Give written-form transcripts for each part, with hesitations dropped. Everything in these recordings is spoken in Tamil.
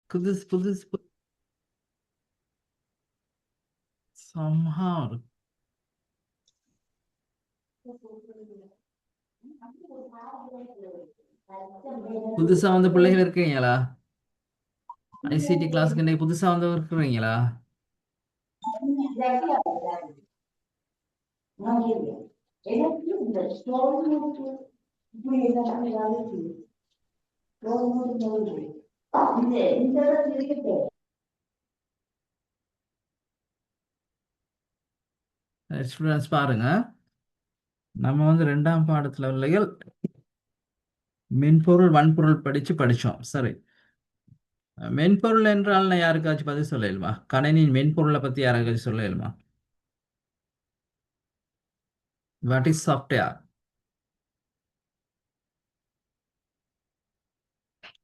புதுசு புதுசு somehow புதுசா வந்த பிள்ளைகள் இருக்கீங்களா? ஐசிடி கிளாஸ்க்கு இன்னைக்கு புதுசா வந்து இருக்கிறீங்களா? ஸ்டூடெண்ட்ஸ் பாருங்க, நம்ம வந்து 2ஆம் பாடத்துல பிள்ளைகள் மென்பொருள் வன்பொருள் படிச்சோம். சரி, மென்பொருள் என்றால் நான் யாருக்காச்சும் பதில் சொல்ல இயலுமா? கணினியின் மென்பொருளை பத்தி யாருக்காச்சும் சொல்ல இயலுமா? What is software?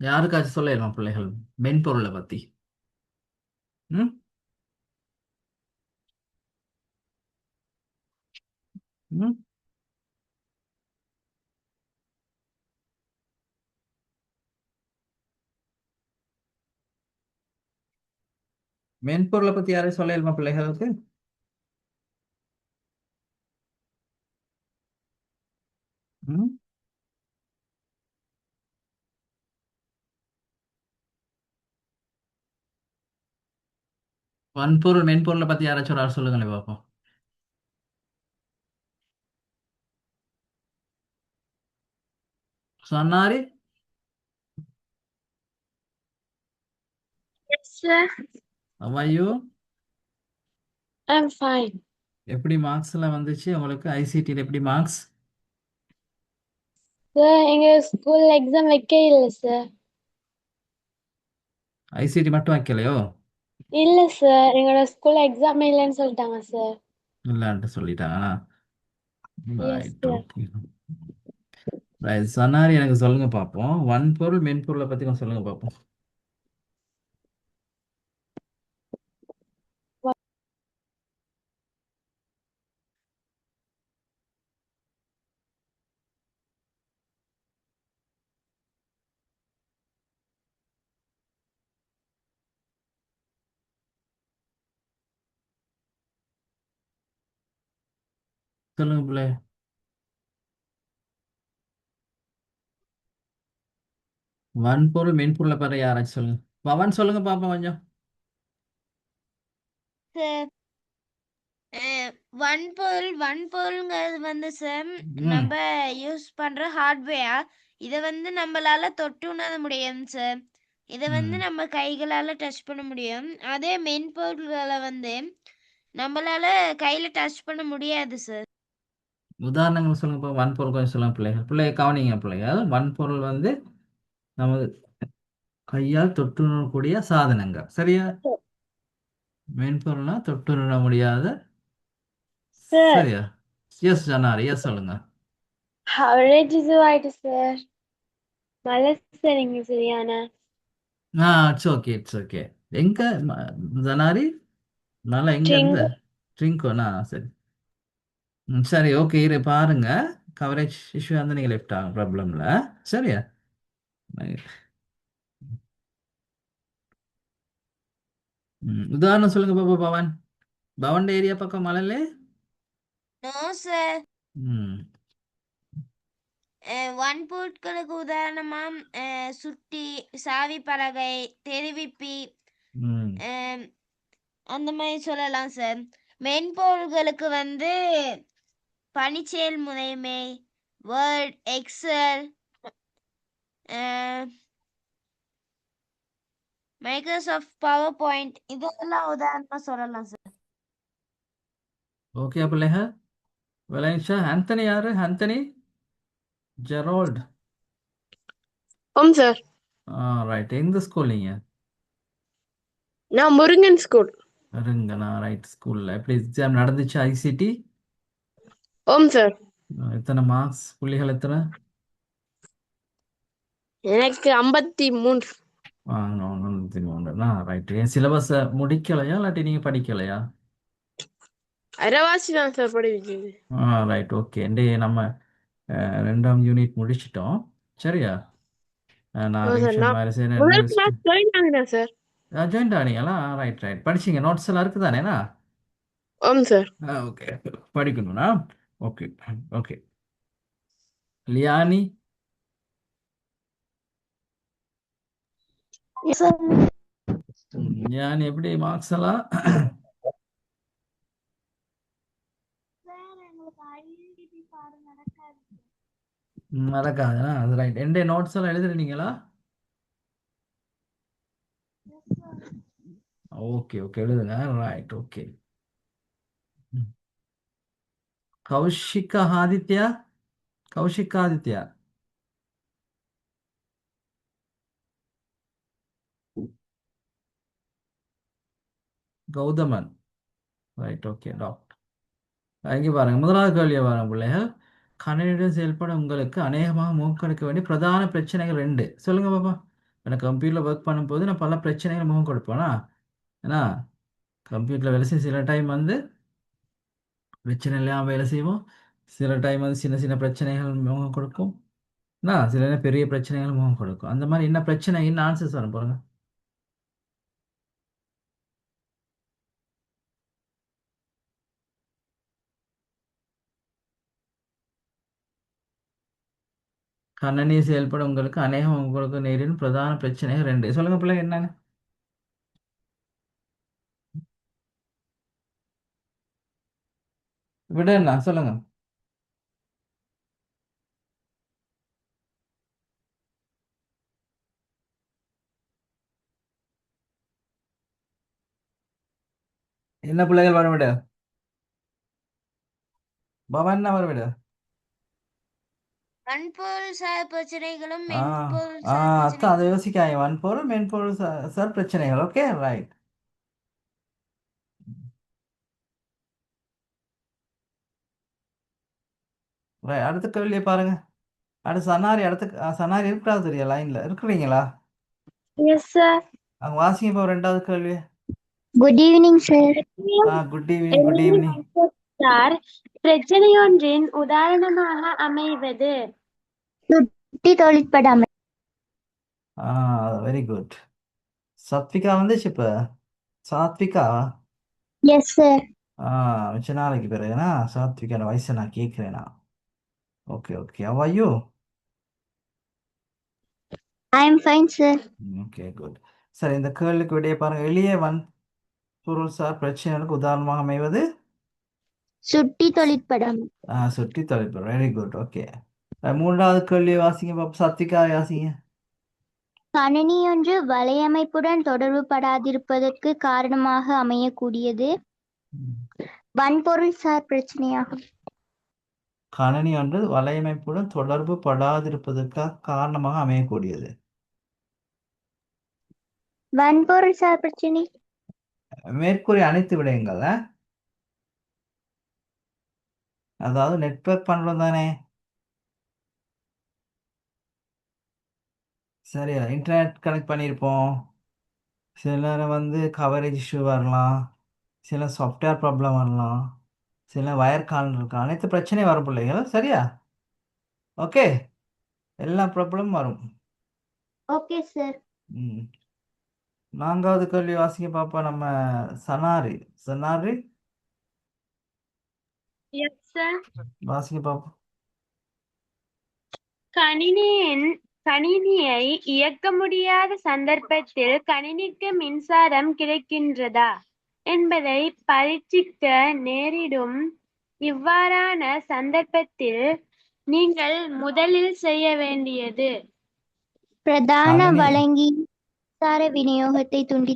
யாருக்காச்சும் சொல்ல இயலுமா பிள்ளைகள் மென்பொருளை பத்தி? ம் ம் மென்பொருளை பத்தி யாரையும் சொல்ல இயலுமா பிள்ளைகளுக்கு? ம் வன்பொருள் மென்பொருளை பத்தி யாராச்சும் ஒரு ஆள் சொல்லுங்களேன் பார்ப்போம். சொன்னாரு. Yes, sir. அவ்வாயோ, I'm fine. எப்படி மார்க்ஸ் எல்லாம் வந்துச்சு உங்களுக்கு? ஐசிடியில் எப்படி மார்க்ஸ்? Sir, எங்க ஸ்கூல் எக்ஸாம் வைக்க இல்ல சார். ஐசிடி மட்டும் வைக்கலையோ? இல்ல சார், எங்களோட ஸ்கூல்ல எக்ஸாம் இல்லைன்னு சொல்லிட்டாங்க சார். இல்லைன்ட்டு சொல்லிட்டாங்களா? S right, sir. Okay. Right, சொன்னாரு. எனக்கு சொல்லுங்க பார்ப்போம். வன்பொருள் மென்பொருளை பத்தி கொஞ்சம் சொல்லுங்க பார்ப்போம். சொல்லுங்க பிள்ளை. வன்பொருள் மென்பொருளை பத்தி யாராச்சும் சொல்லுங்க. பவன் சொல்லுங்க பார்ப்போம் கொஞ்சம். சார் வன்பொருள்ங்கிறது வந்து சார் ம் நம்ம யூஸ் பண்ற ஹார்ட்வேர். இதை வந்து நம்மளால தொட்டு உணர முடியும் சார். இதை வந்து ம் நம்ம கைகளால டச் பண்ண முடியும். அதே மென்பொருள்களை வந்து நம்மளால கையில டச் பண்ண முடியாது சார். உதாரணங்கள் சொல்லுங்க பார்ப்போம். வன்பொருள் கொஞ்சம் சொல்லுங்க பிள்ளைகள். கவனிங்க பிள்ளைகள். வன்பொருள் வந்து நமது கையால் தொட்டுணரக்கூடிய சாதனங்கள், சரியா? மென்பொருள்னா தொட்டுணர முடியாத. சார், சரியா? எஸ் ஜனாரி, எஸ் சொல்லுங்க. அவரேஜ் இதுவாயிட்டு சார். மலை சார் எங்க சரியான. It's okay, it's okay. எங்க ஜனாரி? நல்லா எங்க இருந்து? ட்ரிங்க். ட்ரிங்கோனா? சரி. சரி, ஓகே. இரு பாருங்க. கவரேஜ் இஷ்யூ வந்து நீங்கள் லெஃப்ட் ஆகும் ப்ராப்ளம்ல. சரியா? உதாரணம் சொல்லுங்க பாப்பா பவன். பவன் ஏரியா பக்கம் மலையில. No sir. ம் வன்பொருட்களுக்கு உதாரணமா சுட்டி, சாவி பலகை, தெருவிப்பி, ம் அஹ், அந்த மாதிரி சொல்லலாம் சார். மென்பொருள்களுக்கு வந்து பணிச்செயல் முறைமை, Word, Excel, Microsoft PowerPoint, இதெல்லாம் உதாரணமா சொல்லலாம் சார். ஓகே பிள்ளைங்க. விளையாச்சா? ஆந்தனி யாரு? Anthony Jerold. ஓம் சார். ரைட். எந்த ஸ்கூல் நீங்க? நான் முருங்கன் ஸ்கூல். இருங்கண்ணா. ரைட். ஸ்கூல்ல எப்படி எக்ஸாம் நடந்துச்சு ஐசிடி? ஓம் சார். எத்தனை மார்க்ஸ்? புள்ளிகள் எத்தனை? எனக்கு 53. ரைட். என் சிலபஸை முடிக்கலையா இல்லாட்டி நீங்க படிக்கலையா? அரைவாசி தான் சார் படிக்கிறது. Right, okay. நம்ம 2ஆம் யூனிட் முடிச்சிட்டோம். சரியா? நான் ஓ சார் ரிவிஷன் நான் மாதிரி செய்கிறேன். முதல் கிளாஸ் ஜாயின் ஆகுறேன் சார். ஜாயின்ட் ஆனீங்களா? Right right. படிச்சிங்க, நோட்ஸ் எல்லாம் இருக்குதானேண்ணா? ஆமாம் சார். ஓகே. படிக்கணும்னா okay okay. Liyani sir Liyani எப்படி மார்க்ஸ் எல்லாம்? மறக்காதுண்ணா, அது ரைட். எந்த நோட்ஸ் எல்லாம் எழுதுறீங்களா? ஓகே ஓகே, எழுதுங்க. Right okay. Kaushik Aditya, Kaushik Aditya, Gauthaman. Right okay doctor. இங்கே பாருங்க, முதலாவது கேள்வியை பாருங்க பிள்ளைகள். கணினியுடன் செயல்பட உங்களுக்கு அநேகமாக முகம் கொடுக்க வேண்டிய பிரதான பிரச்சனைகள் 2 சொல்லுங்க பாப்பா. எனக்கு கம்ப்யூட்டரில் ஒர்க் பண்ணும்போது நான் பல பிரச்சனைகள் முகம் கொடுப்பேனா? ஏன்னா கம்ப்யூட்டரில் வேலை செய்ய சில டைம் வந்து பிரச்சனை இல்லாமல் வேலை செய்வோம், சில டைம் வந்து சின்ன சின்ன பிரச்சனைகள் முகம் கொடுக்கும், சில நேரம் பெரிய பிரச்சனைகள் முகம் கொடுக்கும். அந்த மாதிரி என்ன பிரச்சனை, என்ன ஆன்சர்ஸ் வரும் பாருங்க. கணினி செயல்பட உங்களுக்கு அநேகம் உங்களுக்கு நேரிடும் பிரதான பிரச்சனைகள் 2 சொல்லுங்க பிள்ளைங்க என்னன்னு. விட என்ன சொல்லுங்க. என்ன பிள்ளைகள் வர விட பாபா, என்ன வர விட? வன்பொருள் சார் பிரச்சனைகளும் ஆ மென்பொருள் ஆ சார் அதான் அதை பிரச்சனைகளும். யோசிக்காங்க. வன்பொருள் மென்பொருள் சார் பிரச்சனைகள். Okay right. ரைட், அடுத்த கேள்வியை பாருங்க. அடுத்து சனாரி, அடுத்த சனாரி இருக்கா தெரியா? லைன்ல இருக்கிறீங்களா? Yes sir. அவங்க வாசிங்க இப்போ 2வது கேள்வி. Good evening sir. Good evening, good evening. Sir, பிரச்சனையொன்றின் உதாரணமாக அமைவது சுட்டி தொழிற்படாமை. Very good. சத்விகா வந்துச்சு இப்போ. சாத்விகா. Yes sir. மிச்ச நாளைக்கு பிறகுனா சாத்விகான வயசை நான் கேட்குறேனா? Okay okay. How are you? I am fine sir. Okay good. சரி, இந்த கேள்விக்கு விடைய பாருங்க. எளிய வன்பொருள் சார் பிரச்சனைகளுக்கு உதாரணமாக அமைவது சுட்டி தொழிற்படாமை. சுட்டி தொலைப்பு. Very good okay. 3வது கேள்வி வாசிங்க பாப்பா. சாத்விகா வாசிங்க. கணினியொன்று வலையமைப்புடன் தொடர்பு படாதிருப்பதற்கு காரணமாக அமையக்கூடியது வன்பொருள் சார் பிரச்சனையாகும். கணினி ஒன்று வலையமைப்புடன் தொடர்பு படாதிருப்பதற்காக காரணமாக அமையக்கூடியது வன்பொருள் சார் பிரச்சனை. மேற்கூறிய அனைத்து விடயங்கள், அதாவது நெட்வொர்க் பண்றோம் தானே, சரியா? இன்டர்நெட் கனெக்ட் பண்ணியிருப்போம், சில நேரம் வந்து கவரேஜ் இஷ்யூ வரலாம், சில சாஃப்ட்வேர் ப்ராப்ளம் வரலாம், சில வயர் கால் இருக்கலாம், அனைத்து பிரச்சனையும் வரும் பிள்ளைகள். சரியா? ஓகே, எல்லா ப்ராப்ளமும் வரும். Okay sir. 4வது கேள்வி வாசிக்க பாப்பா. நம்ம சனாரி சனாரி எஸ் சார். வாசிக்க பாப்பா. கணினியை இயக்க முடியாத சந்தர்ப்பத்தில் கணினிக்கு மின்சாரம் கிடைக்கின்றதா என்பதை பரீட்சிக்க நேரிடும். இவ்வாறான சந்தர்ப்பத்தில் நீங்கள் முதலில் செய்ய வேண்டியது பிரதான வழங்கி மின்சார விநியோகத்தை துண்டி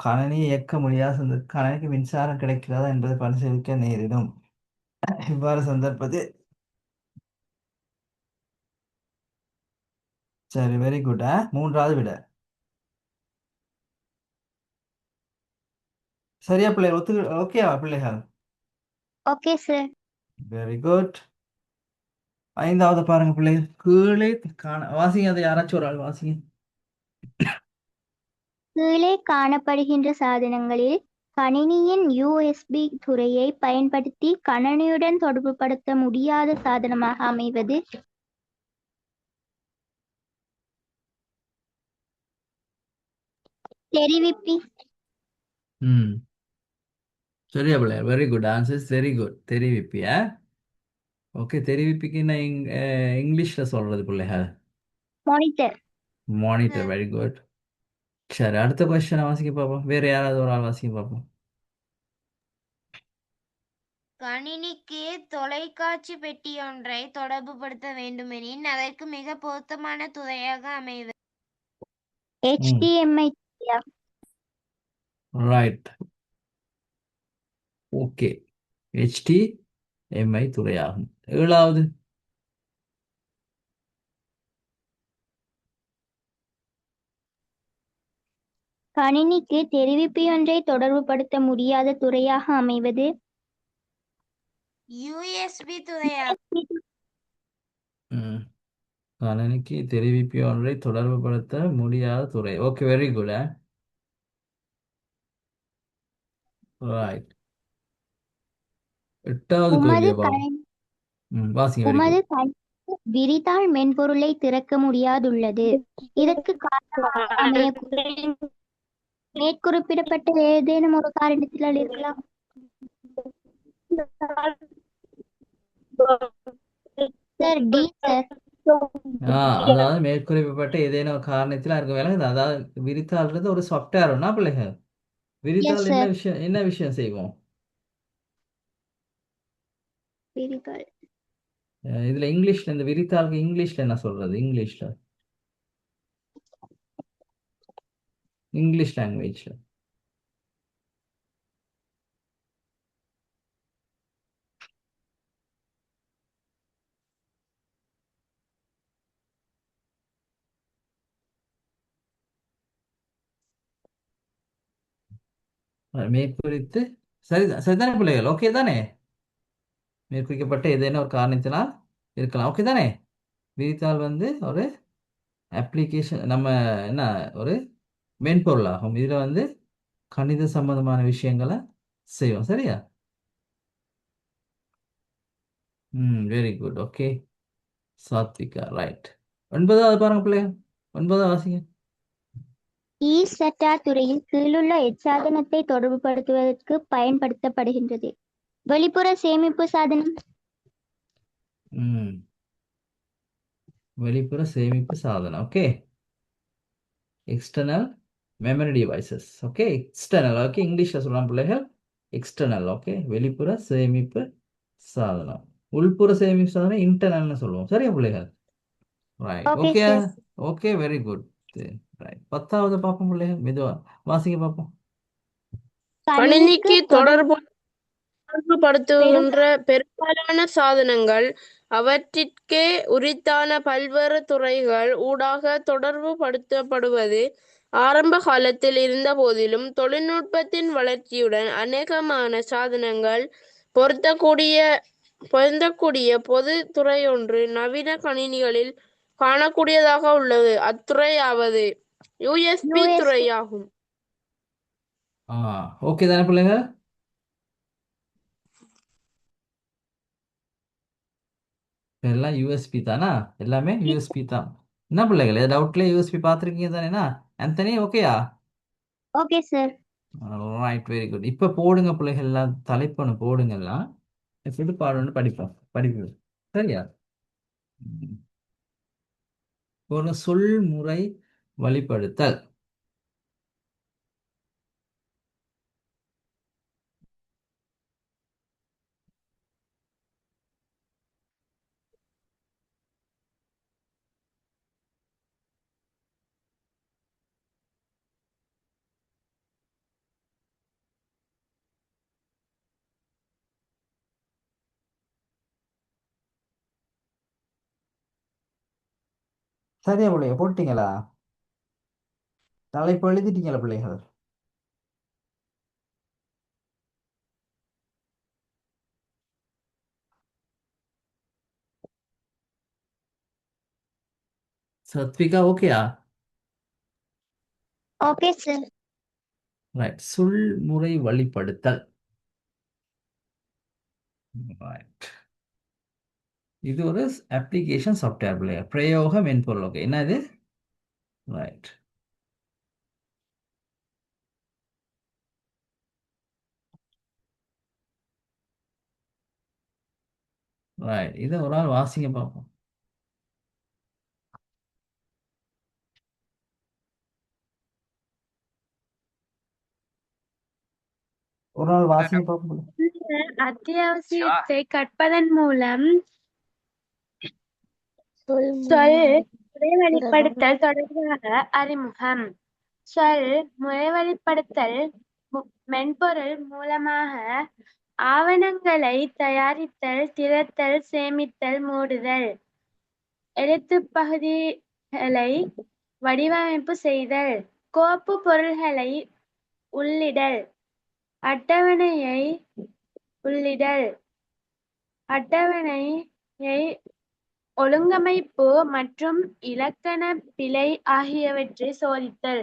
கணினியை இயக்க முடியாத கணினிக்கு மின்சாரம் கிடைக்கிறதா என்பதை பரிசீலிக்க நேரிடும். இவ்வாறு சந்தர்ப்பத்தில் சரி, வெரி குட். 3வது விட சரியா பிள்ளைகள்? ஓகேவா பிள்ளைகள்? Okay sir. Very good. 5வது பாருங்க பிள்ளைகள். கீழே வாசிங்க. அதை யாராச்சும் ஒரு ஆள் வாசிங்க. கீழே காணப்படுகின்ற சாதனங்களில் கணினியின் USB துறையை பயன்படுத்தி கணினியுடன் தொடர்புபடுத்த முடியாத சாதனமாக அமைவது தெரிவிப்பி. ம் சரியா பிள்ளைகள் very good answers very good தெரிவிப்பியா ஓகே தெரிவிப்பிக்கு என்ன இங்கிலீஷில் சொல்கிறது பிள்ளைகள் மானிட்டர். மானிட்டர் வெரி குட் சரி அடுத்த கொஸ்டினை வாசிக்க பார்ப்போம் வேறு யாராவது ஒரு ஆள் வாசிக்க பார்ப்போம் கணினிக்கு தொலைக்காட்சி பெட்டியொன்றை தொடர்புபடுத்த வேண்டுமெனின் அதற்கு மிக பொருத்தமான துறையாக அமைவது. HDMI. ரைட் ஓகே HDMI துறையாகும் ஏழாவது கணினிக்கு தெரிவிப்பியொன்றை தொடர்புபடுத்த முடியாத துறையாக அமைவது. USB துறையாகும். ம் கணினிக்கு தெரிவிப்பி ஒன்றை தொடர்புபடுத்த முடியாத துறை ஓகே வெரி குட் ரைட் எட்டாவது உமது கேள்வியை பார்ப்போம் கணினி வாசிங்க வெரி உமது குட் கணினி விரிதாள் மென்பொருளை திறக்க முடியாதுள்ளது. இதற்கு காரணமாக அமையக்கூடிய மேற்குறிப்பிடப்பட்ட ஏதேனும் ஒரு காரணத்தினால் இருக்கலாம். சார் டி சார். அதாவது மேற்குறிப்பிட்ட ஏதேனும் ஒரு காரணத்தில் இருக்க வேலை அதாவது விரித்தாள்ன்றது ஒரு சாஃப்ட்வேர்னா பிள்ளைங்க எஸ் விரித்தாள் சார். என்ன விஷயம் செய்வோம் விரிதாள் இதுல இங்கிலீஷ்ல இந்த விரித்தாளுக்கு இங்கிலீஷ்ல என்ன சொல்றது இங்கிலீஷ் லாங்குவேஜ்ல மேற்குறித்து சரிதானே பிள்ளைகள் ஓகே தானே மேற்குறிக்கப்பட்ட ஏதேனும் ஒரு காரணத்தினால் இருக்கலாம் ஓகே தானே விரித்தாள் வந்து ஒரு அப்ளிகேஷன் நம்ம என்ன ஒரு மென்பொருள் ஆகும் இதில் வந்து கணித சம்பந்தமான விஷயங்களை செய்வோம் சரியா very good okay Sathvika right ஒன்பதாவது பாருங்க பிள்ளைங்க ஒன்பதாவது வாசிங்க இசட்டா துறையில் கீழுள்ள எச்சாதனத்தை தொடர்புபடுத்துவதற்கு பயன்படுத்தப்படுகின்றது. வெளிப்புற சேமிப்பு சாதனம். வெளிப்புற சேமிப்பு சாதனம் okay external memory devices okay external okay இங்கிலீஷில் சொல்லலாம் பிள்ளைகள் எக்ஸ்டர்னல் ஓகே வெளிப்புற சேமிப்பு சாதனம் உள்புற சேமிப்பு சாதனம் இன்டர்னல்னு சொல்லுவோம் சரியா பிள்ளைகள் right okay okay sir. Okay very good right பத்தாவது பார்ப்போம் பிள்ளைகள் மெதுவா வாசிக்க பார்ப்போம் கணினிக்கு தொடர்பு தொடர்புபடுத்துகின்ற பெரும்பாலான சாதனங்கள் அவற்றிற்கே உரித்தான பல்வேறு துறைகள் ஊடாக தொடர்புபடுத்தப்படுவது ஆரம்ப காலத்தில் இருந்த போதிலும் தொழில்நுட்பத்தின் வளர்ச்சியுடன் அநேகமான சாதனங்கள் பொருந்தக்கூடிய பொது துறையொன்று நவீன கணினிகளில் காணக்கூடியதாக உள்ளது. அத்துறையாவது USB துறையாகும். ஓகே தானே பிள்ளைங்க எல்லாம் யூஎஸ்பி தானா எல்லாமே யூஎஸ்பி தான் என்ன பிள்ளைகள் டவுட்ல யூஎஸ்பி பார்த்துருக்கீங்க தானேண்ணா ஆந்தனி ஓகேயா okay sir. Right very good இப்போ போடுங்க பிள்ளைகள் எல்லாம் தலைப்பொண்ணு போடுங்க எல்லாம் எப்படி பாடணும்னு படிப்போம் சரியா ஒரு சொல்முறை வழிப்படுத்தல் சரியா பிள்ளைங்க போட்டீங்களா தலைப்பு எழுதிட்டீங்களா பிள்ளைகள் சத்விகா ஓகேயா ஓகே சார். ரைட் சொல்முறை வழிப்படுத்தல் ரைட் இது ஒரு அப்ளிகேஷன் சாஃப்ட்வேர் பிள்ளையா பிரயோக மென்பொருள் ஓகே என்ன இது ரைட் ரைட். இதை ஒரு ஆள் வாசிங்க பார்ப்போம். ஒரு ஆள் வாசிங்க பார்ப்போம். அத்தியாவசியத்தை கற்பதன் மூலம் சொல் சொல் முறைவழிப்படுத்தல் தொடர்பாக அறிமுகம். சொல் முறைவழிப்படுத்தல் மென்பொருள் மூலமாக ஆவணங்களை தயாரித்தல், திறத்தல், சேமித்தல், மூடுதல், எழுத்துப் பகுதிகளை வடிவமைப்பு செய்தல், கோப்பு பொருள்களை உள்ளிடல், அட்டவணையை உள்ளிடல், அட்டவணையை ஒழுங்கமைப்பு மற்றும் இலக்கண பிழை ஆகியவற்றை சோதித்தல்,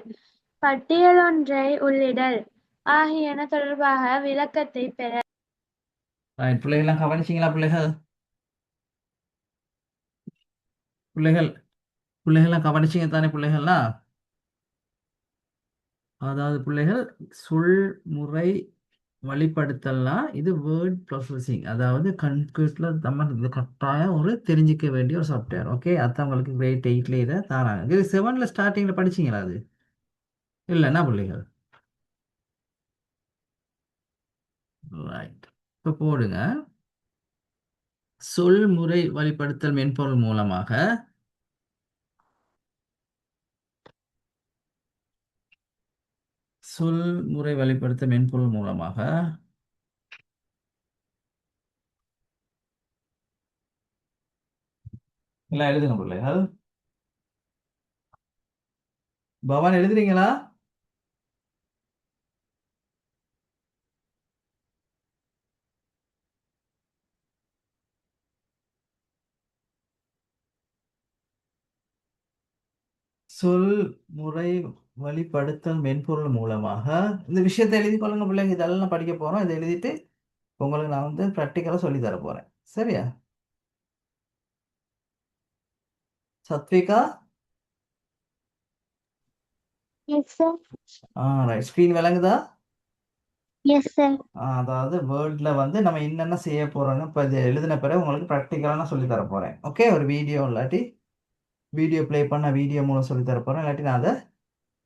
பட்டியலொன்றை உள்ளிடல் ஆகியன தொடர்பாக விளக்கத்தை பெற. ரைட். பிள்ளைகள்லாம் கவனிச்சிங்களா பிள்ளைகள்? பிள்ளைகள்லாம் கவனிச்சிங்க தானே பிள்ளைகள்லாம்? அதாவது பிள்ளைகள் சொல் முறை வழிப்படுத்தல்னா இது வேர்ட் ப்ராசஸிங், அதாவது கம்ப்யூட்டரில் நம்ம இது கட்டாயம் ஒரு தெரிஞ்சிக்க வேண்டிய ஒரு சாஃப்ட்வேர். ஓகே, அதான் உங்களுக்கு கிரேட் 8ல இதை தராங்க. இது 7ல் ஸ்டார்டிங்கில் படிச்சிங்களா அது? இல்லைன்னா பிள்ளைகள் ரைட். இப்போ போடுங்க. சொல் முறை வழிப்படுத்தல் மென்பொருள் மூலமாக சொல் முறை வழிப்படுத்தல் மென்பொருள் மூலமாக எல்லாம் எழுதுங்க பிள்ளைகள். பவான் எழுதுறீங்களா? சொல் முறை வழிப்படுத்தல் மென்பொருள் மூலமாக இந்த விஷயத்தை எழுதி கொள்ளுங்க பிள்ளைங்க. இதெல்லாம் படிக்க போகிறோம். இதை எழுதிட்டு உங்களுக்கு நான் வந்து ப்ராக்டிக்கலாக சொல்லி தர போகிறேன். சரியா Sathvika? Yes sir. Right. Screen விளங்குதா? Yes sir. அதாவது வேர்டில் வந்து நம்ம என்னென்ன செய்ய போகிறோன்னு இப்போ இது எழுதின பிறகு உங்களுக்கு ப்ராக்டிக்கலாக நான் சொல்லி தர போகிறேன். ஓகே, ஒரு வீடியோ இல்லாட்டி வீடியோ ப்ளே பண்ண வீடியோ மூலம் சொல்லி தர போகிறேன். இல்லாட்டி நான் அதை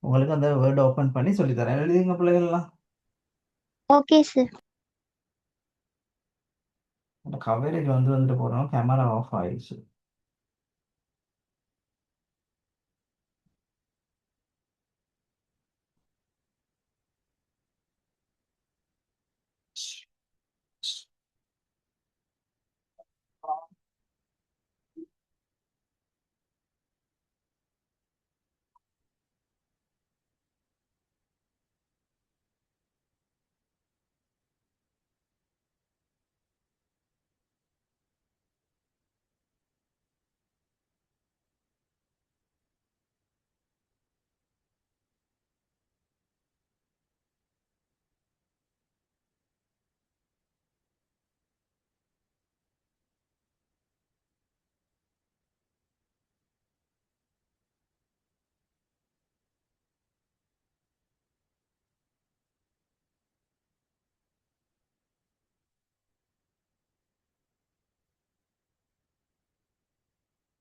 உங்களுக்கு அந்த வேர்டை ஓப்பன் பண்ணி சொல்லித்தரேன். எழுதிங்க பிள்ளைகள்லாம். Okay sir. அந்த கவரேஜ் வந்துட்டு போகிறோம். கேமரா ஆஃப் ஆயிடுச்சு.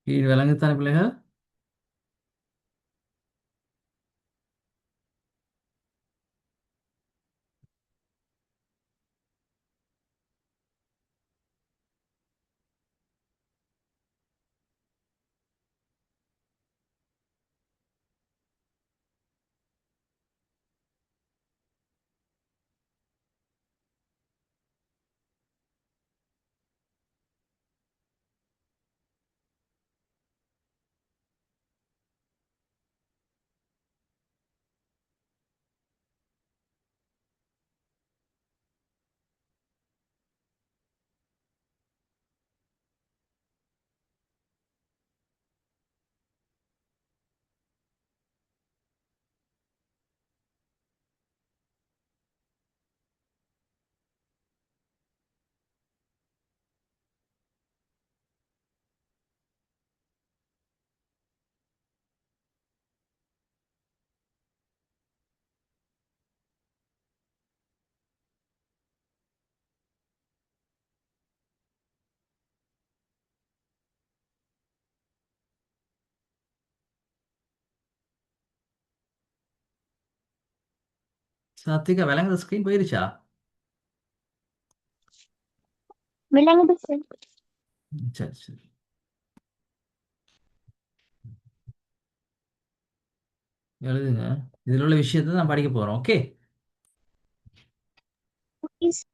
இது விளங்குத்தானே பிள்ளைகள்? சாத்விகா விளங்குற ஸ்க்ரீன் போயிருச்சா? விளங்குது சார். சரி சரி. எழுதுங்க. இதில் உள்ள விஷயத்தை நான் படிக்க போகிறோம். Okay. Okay sir.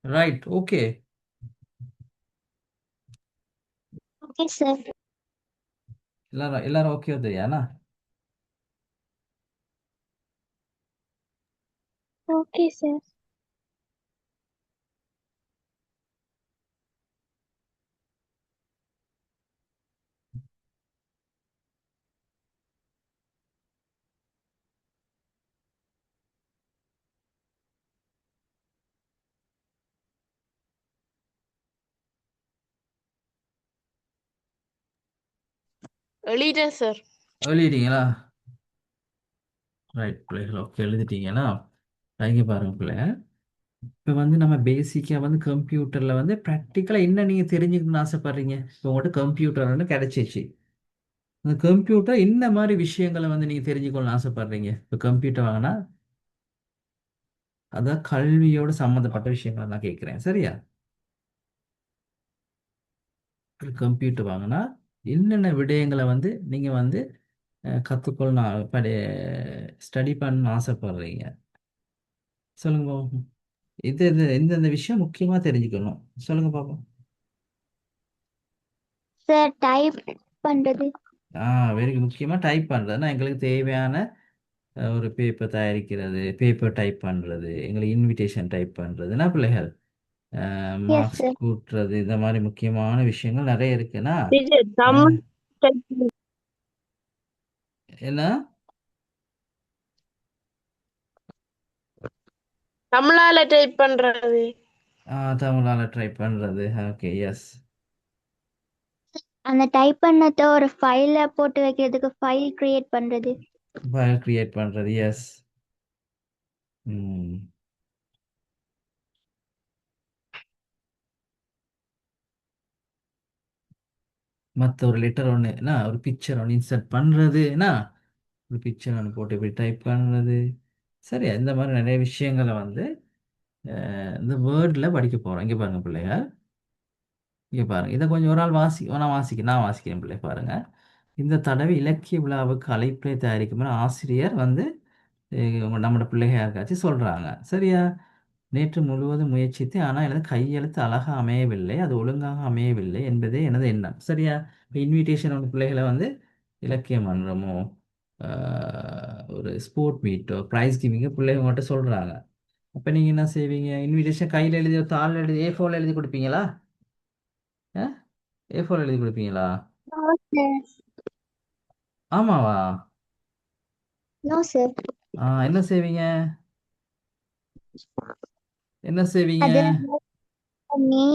Right. Okay. Okay sir. எல்லாரும் எல்லாரும் ஓகே தெரியாண்ணா? Okay sir. எழுதிட்டேன் சார். எழுதிட்டீங்களா? ரைட் பிள்ளைகள். ஓகே எழுதிட்டீங்கன்னா இங்கே பாருங்க பிள்ளை. இப்போ வந்து நம்ம பேசிக்காக வந்து கம்ப்யூட்டரில் வந்து ப்ராக்டிக்கலாக என்ன நீங்கள் தெரிஞ்சுக்கணும்னு ஆசைப்பட்றீங்க? இப்போ உங்கள்கிட்ட கம்ப்யூட்டர் வந்து கிடைச்சிச்சு. அந்த கம்ப்யூட்டர் என்ன மாதிரி விஷயங்களை வந்து நீங்கள் தெரிஞ்சுக்கணும்னு ஆசைப்பட்றீங்க? இப்போ கம்ப்யூட்டர் வாங்கினா அதான் கல்வியோட சம்மந்தப்பட்ட விஷயங்களை நான் கேட்குறேன். சரியா? கம்ப்யூட்டர் வாங்கினா என்னென்ன விடயங்களை வந்து நீங்கள் வந்து கற்றுக்கொள்ளணும் ஸ்டடி பண்ணணும்னு ஆசைப்படுறீங்க? சொல்லுங்க பாப்போம். இது இது எந்தெந்த விஷயம் முக்கியமாக தெரிஞ்சுக்கணும் சொல்லுங்க பாப்போம். சார் டைப் பண்றது. வெரி முக்கியமாக டைப் பண்ணுறதுனா எங்களுக்கு தேவையான ஒரு பேப்பர் தயாரிக்கிறது, பேப்பர் டைப் பண்ணுறது, எங்களுக்கு இன்விடேஷன் டைப் பண்ணுறதுனா பிள்ளைகள் எஸ் மார்க்ஸ் சார். கூட்டுறது, இந்த மாதிரி முக்கியமான விஷயங்கள் நிறைய இருக்குன்னா டீச்சர் தமிழ் type என்ன தமிழால டைப் பண்றது. தமிழால் ட்ரை பண்ணுறது. Okay yes. அந்த டைப் பண்ணத ஒரு ஃபைல போட்டு வைக்கிறதுக்கு ஃபைல் கிரியேட் பண்றது. ஃபைல் கிரியேட் பண்ணுறது. எஸ். ம் மற்ற ஒரு லெட்டர் ஒன்று என்ன ஒரு பிக்சர் ஒன்று இன்சர்ட் பண்ணுறதுன்னா ஒரு பிக்சர் ஒன்று போட்டு இப்படி டைப் பண்ணுறது. சரியா? இந்த மாதிரி நிறைய விஷயங்களை வந்து இந்த வேர்டில் படிக்க போகிறோம். இங்கே பாருங்கள் பிள்ளைங்க. இங்கே பாருங்கள். இதை கொஞ்சம் ஒரு ஆள் நான் வாசிக்கிறேன் பிள்ளை பாருங்க. இந்த தடவை இலக்கிய விழாவுக்கு அழைப்பினை தயாரிக்கும் ஆசிரியர் வந்து நம்மளோட பிள்ளைங்க யாருக்காச்சும் சொல்கிறாங்க. சரியா? நேற்று முழுவதும் முயற்சித்து ஆனால் எனது கையெழுத்து அழகாக அமையவில்லை, அது ஒழுங்காக அமையவில்லை என்பதே எனது எண்ணம். சரியா? இப்போ இன்விடேஷன் ஒன்று பிள்ளைகளை வந்து இலக்கிய மன்றமோ ஒரு ஸ்போர்ட் மீட்டோ ப்ரைஸ் கிவிங்கோ பிள்ளைங்க மட்டும் சொல்கிறாங்க. அப்போ நீங்கள் என்ன செய்வீங்க? இன்விடேஷன் கையில் எழுதி தாள் எழுதி A4 எழுதி கொடுப்பீங்களா? A4 எழுதி கொடுப்பீங்களா? No sir. ஆமாவா? No sir. என்ன செய்வீங்க? என்ன செய்வீங்க? அது பண்ணி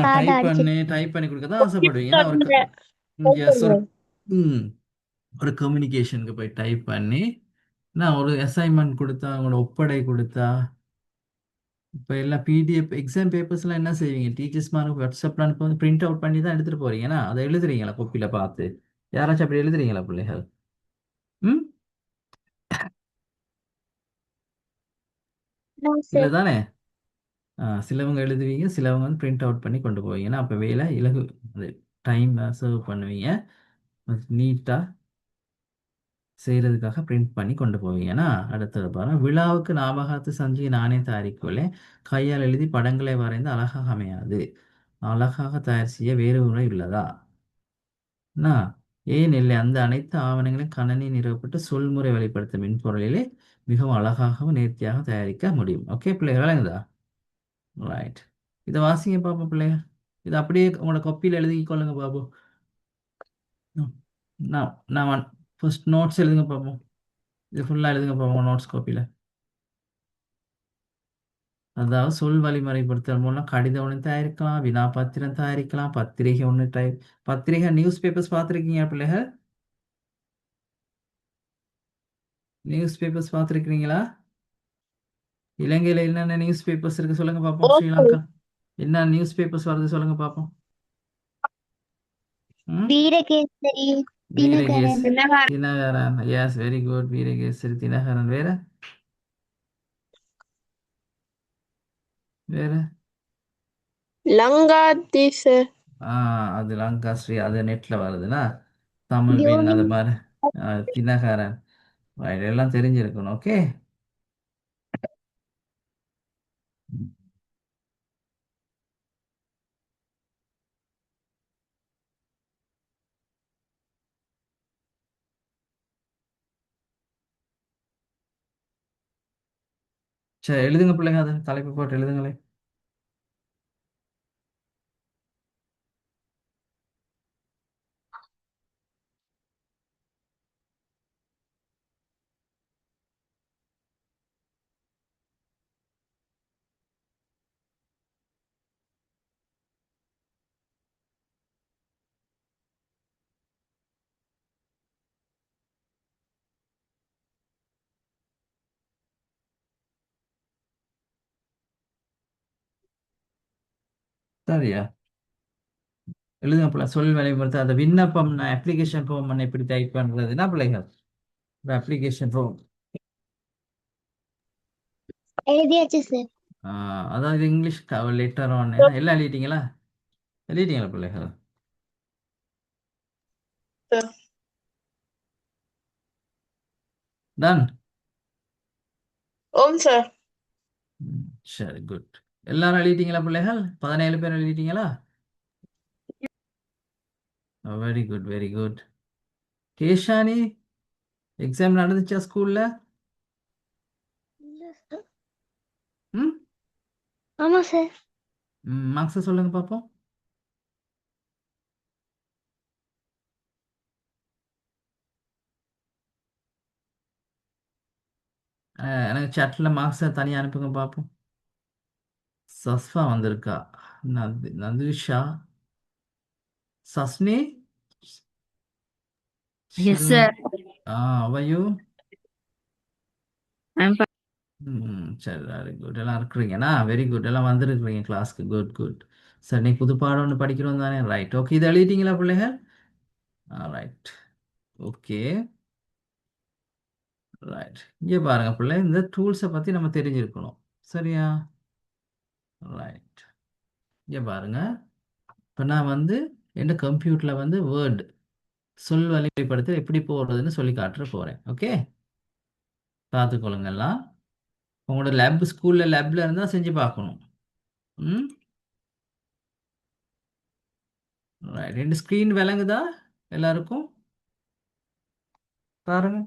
கார்டு அடிச்சு டைப் பண்ணி கொடுக்க தான் ஆசைப்படுவீங்க. ஏன்னா ஒரு எஸ் ஒரு ஒரு கம்யூனிகேஷனுக்கு போய் டைப் பண்ணி நான் ஒரு அசைன்மெண்ட் கொடுத்தா உங்களோட ஒப்படை கொடுத்தா இப்போ எல்லாம் PDF எக்ஸாம் பேப்பர்ஸ்லாம் என்ன செய்வீங்க? டீச்சர்ஸ் மாதிரி வாட்ஸ்அப்பில் அனுப்ப வந்து பிரிண்ட் அவுட் பண்ணி தான் எடுத்துகிட்டு போகிறீங்கன்னா அதை எழுதுறீங்களா கொப்பியில் பார்த்து? யாராச்சும் அப்படி எழுதுறீங்களா பிள்ளைகள்? ம் நோ இல்லை சார். தானே? சிலவங்க எழுதுவீங்க, சிலவங்க வந்து பிரிண்ட் அவுட் பண்ணி கொண்டு போவீங்கன்னா அப்போ வேலை இலகு. அது டைம் சேவ் பண்ணுவீங்க. நீட்டாக செய்கிறதுக்காக பிரிண்ட் பண்ணி கொண்டு போவீங்கன்னா அடுத்தது பாருங்க. விழாவுக்கு ஞாபகத்து சஞ்சிகை நானே தயாரிக்கவில்லை, கையால் எழுதி படங்களை வரைந்து அழகாக அமையாது, அழகாக தயார் செய்ய வேறு முறை உள்ளதா? என்ன ஏன் இல்லை? அந்த அனைத்து ஆவணங்களையும் கணனி நிறுவப்பட்டு சொல்முறை வெளிப்படுத்தும் மென்பொருளிலே மிகவும் அழகாகவும் நேர்த்தியாக தயாரிக்க முடியும். ஓகே பிள்ளைகள் விளங்குதா? ரைட். இதை வாசிங்க பாப்போம் பிள்ளைங்க. இது அப்படியே உங்களோட கொப்பியில் எழுதிக்கொள்ளுங்க பாப்போம். ம். நான் நான் ஃபர்ஸ்ட் நோட்ஸ் எழுதுங்க பார்ப்போம். இது ஃபுல்லாக எழுதுங்க பார்ப்போம் நோட்ஸ் காப்பியில். அதாவது சொல் வழிமுறைப்படுத்துதல் மூலம் கடிதம் ஒன்று தயாரிக்கலாம், வினாபத்திரம் தயாரிக்கலாம், பத்திரிகை ஒன்று பத்திரிகை நியூஸ் பேப்பர்ஸ் பார்த்துருக்கீங்க பிள்ளைகள்? நியூஸ் பேப்பர்ஸ் பார்த்துருக்கிறீங்களா? இலங்கையில் என்னென்ன நியூஸ் பேப்பர்ஸ் இருக்கு சொல்லுங்க பார்ப்போம். ஓ ஸ்ரீலங்கா என்ன நியூஸ் பேப்பர்ஸ் வருது சொல்லுங்க பார்ப்போம். ம் வீரகேசரி, வீரகேஸ் Thinakaran, Thinakaran. Yes, very good. Virakesari Thinakaran. வேற வேற லங்காதீச. அது லங்காஸ்ரீ, அது நெட்டில் வருதுன்னா தமிழ் வின் ஜோனி, அது மாதிரி. தினகரன். ரைட், எல்லாம் தெரிஞ்சிருக்கணும். ஓகே. சரி, எழுதுங்க பிள்ளைங்க. அது தலைப்பு போட்டு எழுதுங்களே. சரியா, எழுதுங்க பிள்ளை. சொல் வழிமுறை அந்த விண்ணப்பம் அப்ளிகேஷன் ஃபார்ம் எப்படி டைப் பண்ணுறதுன்னா பிள்ளைகள், அப்ளிகேஷன் ஃபார்ம் எழுதியாச்சு சார். அதாவது இங்கிலீஷ் லெட்டர் ஒன்று எல்லாம் எழுதிட்டீங்களா? எழுதிட்டீங்களா பிள்ளைகள்? டன். ஓம் சார். சரி, குட். எல்லாரும் எழுதிட்டீங்களா பிள்ளைகள்? 17 பேர் எழுதிட்டீங்களா? Very good, very good. Keshani, exam நடந்துச்சா ஸ்கூல்ல? ம் ஆமா சார். மார்க்ஸை சொல்லுங்க பார்ப்போம். எனக்கு சாட்டில் மார்க்ஸை தனியாக அனுப்புங்க பார்ப்போம். சஸ்வா வந்திருக்கா? Nathusha, சஸ்னி. Yes, sir. அவையோ. I'm fine. சரி, வெரி குட். எல்லாம் இருக்கிறீங்கண்ணா, வெரி குட். எல்லாம் வந்துருக்குறீங்க கிளாஸ்க்கு. Good good. சரி, நீ புது பாடம் ஒன்று படிக்கிறோம் தானே? Right, okay. இது எழுதிட்டீங்களா பிள்ளைகள்? Right, okay. ரைட், இங்கே பாருங்க பிள்ளை, இந்த டூல்ஸை பற்றி நம்ம தெரிஞ்சிருக்கணும். சரியா? ரைட், இங்கே பாருங்க. இப்போ நான் என் கம்ப்யூட்டரில் வேர்ட் சொல் வழிமுறைப்படுத்த எப்படி போடுறதுன்னு சொல்லி காட்டுற போகிறேன். ஓகே, பார்த்துக்கொள்ளுங்க எல்லாம். உங்களோட ஸ்கூலில் லேபில் இருந்தால் செஞ்சு பார்க்கணும். ம் ரைட், 2 ஸ்க்ரீன் விளங்குதா எல்லாருக்கும்? பாருங்க.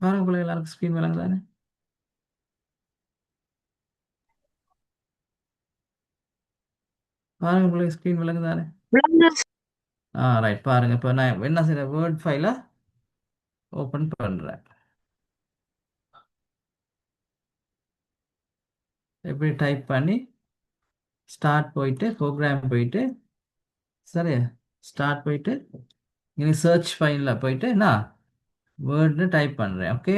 பாருங்க பிள்ளை, எல்லாருக்கும் ஸ்க்ரீன் விளங்குதானே? பாருங்க பிள்ளை, ஸ்க்ரீன் விளங்குதானே? ரைட், பாருங்க. இப்போ நான் என்ன செய்கிறேன், வேர்ட் ஃபைலை ஓப்பன் பண்ணுறேன். எப்படி டைப் பண்ணி ஸ்டார்ட் போயிட்டு ப்ரோக்ராம் போயிட்டு, சரி, ஸ்டார்ட் போயிட்டு இங்கே சர்ச் ஃபைலில் போயிட்டு நான் வேர்ட்னு டைப் பண்ணுறேன். ஓகே,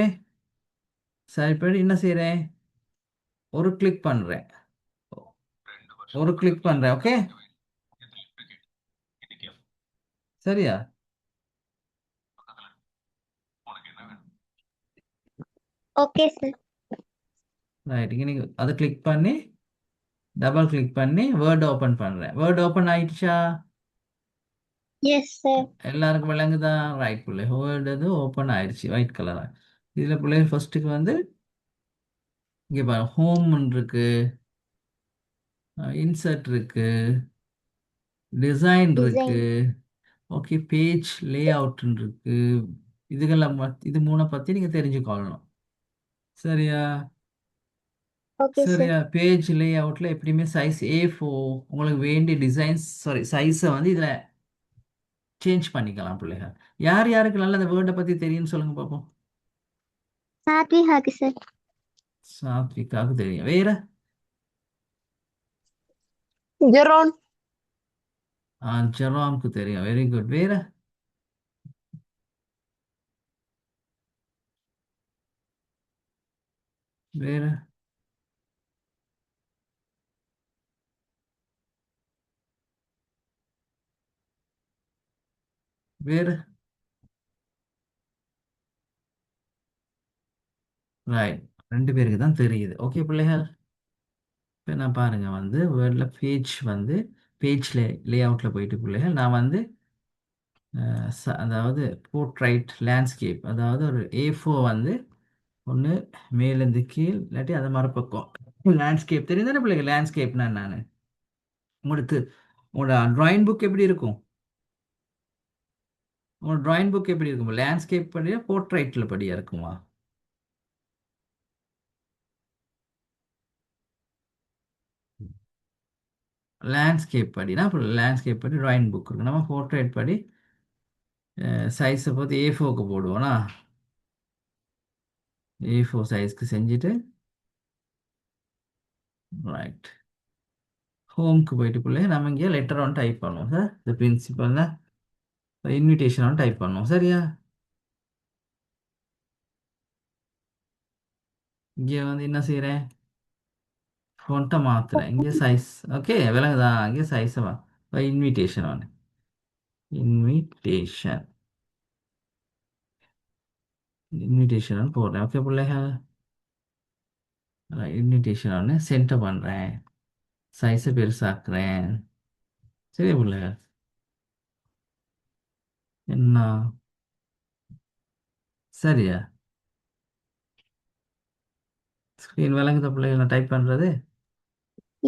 சரி, போயிட்டு என்ன செய்கிறேன், ஒரு கிளிக் பண்ணுறேன். ஓகே, சரியா? Okay sir. ரைட், இங்கே நீங்கள் அதை கிளிக் பண்ணி டபுள் கிளிக் பண்ணி வேர்ட் ஓப்பன் பண்ணுறேன். வேர்ட் ஓப்பன் ஆயிடுச்சா? Yes sir. எல்லாருக்கும் விளங்குதா? ரைட் பிள்ளை, வேர்டு அது ஓப்பன் ஆயிடுச்சு ஒயிட் கலராக. இதில் பிள்ளை ஃபர்ஸ்ட்டுக்கு இங்கே பாருங்க, ஹோம் இருக்கு, இன்சர்ட் இருக்கு, டிசைன் இருக்கு, ஓகே, பேஜ் லே அவுட் இருக்கு. இதுகளை இது மூணை பற்றி நீங்கள் தெரிஞ்சுக்கொள்ளணும். சரியா? Okay sir. சரியா? பேஜ் லே அவுட்ல எப்படியுமே சைஸ் A4 உங்களுக்கு வேண்டிய டிசைன்ஸ் சாரி சைஸை வந்து இதில் சேஞ்ச் பண்ணிக்கலாம் பிள்ளைகள். யார் யாருக்கு நல்ல அந்த வேர்டை பற்றி தெரியும்னு சொல்லுங்க பார்ப்போம். சாத்விகாக்கு சார். சாத்விகாவுக்கு தெரியும். வேற? ஜெரோன். ஜெராம்க்கு தெரியும். Very good. வேற? வேற? வேற? ரைட். 2 பேருக்கு தான் தெரியுது. ஓகே பிள்ளைகள். இப்போ நான் பாருங்க வந்து வேர்டில் பேஜ் வந்து பேஜ்ல லே அவுட்டில் போயிட்டு பிள்ளைகள் நான் வந்து அதாவது போர்ட்ரைட் லேண்ட்ஸ்கேப் அதாவது ஒரு A4 வந்து ஒன்று மேலேருந்து கீழ் இல்லாட்டி அதை மறுபக்கம் லேண்ட்ஸ்கேப் தெரியும் தானே பிள்ளைங்க லேண்ட்ஸ்கேப்னா நான் உங்களுக்கு உங்களோட ட்ராயிங் புக் எப்படி இருக்கும்? உங்களோட ட்ராயிங் புக் எப்படி இருக்கும்? லேண்ட்ஸ்கேப் படியா போர்ட்ரைட்டில் படியா இருக்குமா? லேண்ட்ஸ்கேப் படினா அப்புறம் லேண்ட்ஸ்கேப் படி ட்ராயிங் புக் இருக்கு. நம்ம போர்ட்ரைட் படி சைஸை பார்த்து A4க்கு போடுவோம்னா A4 சைஸ்க்கு செஞ்சுட்டு ரைட் ஹோம்க்கு போயிட்டு பிள்ளை நம்ம இங்கே லெட்டர் ஒன்று டைப் பண்ணுவோம் சார். இந்த பிரின்சிபல் தான் இன்விடேஷன் ஒன்று டைப் பண்ணுவோம். சரியா? இங்கே வந்து என்ன செய்கிறேன்? ஃபோன்ட்டை மாற்றுறேன். இங்கே சைஸ் ஓகே விளங்குதா? இங்கே சைஸை இன்விடேஷன் ஒன்று இன்விடேஷன் இன்விடேஷன் போடுறேன். ஓகே பிள்ளைகள். இன்விடேஷன் ஒன்று சென்டர் பண்ணுறேன். சைஸை பெருசாக்குறேன். சரி பிள்ளைகள். என்ன சரியா? ஸ்க்ரீன் விளங்குத பிள்ளைகள் நான் டைப் பண்ணுறது?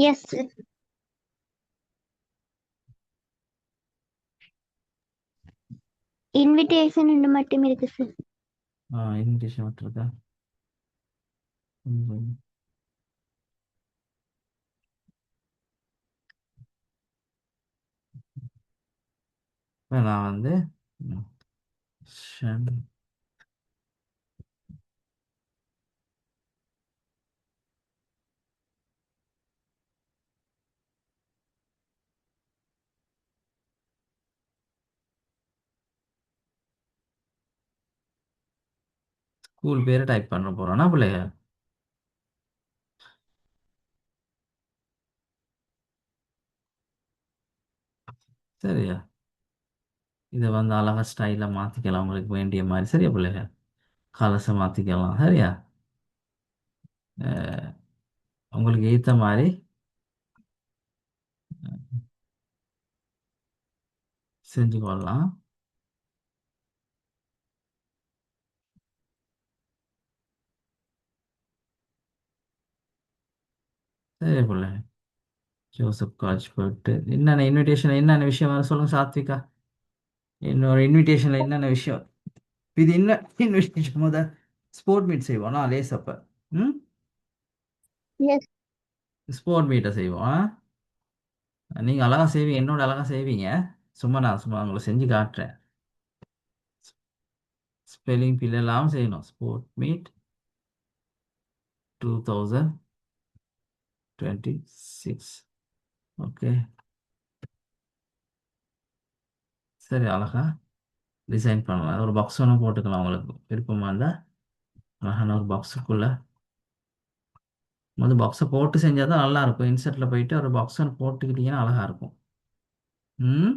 Yes sir. இன்விடேஷன் மட்டும் இருக்கு சார். இன்விடேஷன் மட்டும் இருக்கா? ம். இப்ப நான் வந்து ம், ஷன் ஸ்கூல் பேரை டைப் பண்ண போகிறோன்னா பிள்ளைகள். சரியா? இதை வந்து அழகா ஸ்டைலாக மாற்றிக்கலாம் உங்களுக்கு வேண்டிய மாதிரி. சரியா பிள்ளைகள்? கலர்ஸை மாற்றிக்கலாம். சரியா? அஹ், உங்களுக்கு ஏற்ற மாதிரி செஞ்சு கொள்ளலாம். சரி பிள்ளைகள். ஜோசப் காலேஜ் போயிட்டு என்னென்ன இன்விடேஷன் என்னென்ன விஷயம் வர சொல்லுங்க சாத்விகா. என்னோட இன்விடேஷனில் என்னென்ன விஷயம் இது என்ன இன்விடேஷன் முத ஸ்போர்ட் மீட் செய்வோம் நான் லேஸ் அப்போ. ம் எஸ். ஸ்போர்ட் மீட்டை செய்வோம். நீங்கள் அழகா செய்வீங்க என்னோட அழகா செய்வீங்க. நான் உங்களை செஞ்சு காட்டுறேன். ஸ்பெல்லிங் பிள்ளை செய்யணும். Sport meet 2026. ஓகே சரி அழகா டிசைன் பண்ணலாம். ஒரு பாக்ஸ் ஒன்று போட்டுக்கலாம் உங்களுக்கு விருப்பமாக இருந்தால். அழகான ஒரு பாக்ஸுக்குள்ளே முதல் பாக்ஸை போட்டு செஞ்சால் தான் நல்லாயிருக்கும். இன்சர்ட்டில் போயிட்டு ஒரு பாக்ஸ் ஒன்று போட்டுக்கிட்டிங்கன்னா அழகாக இருக்கும். ம்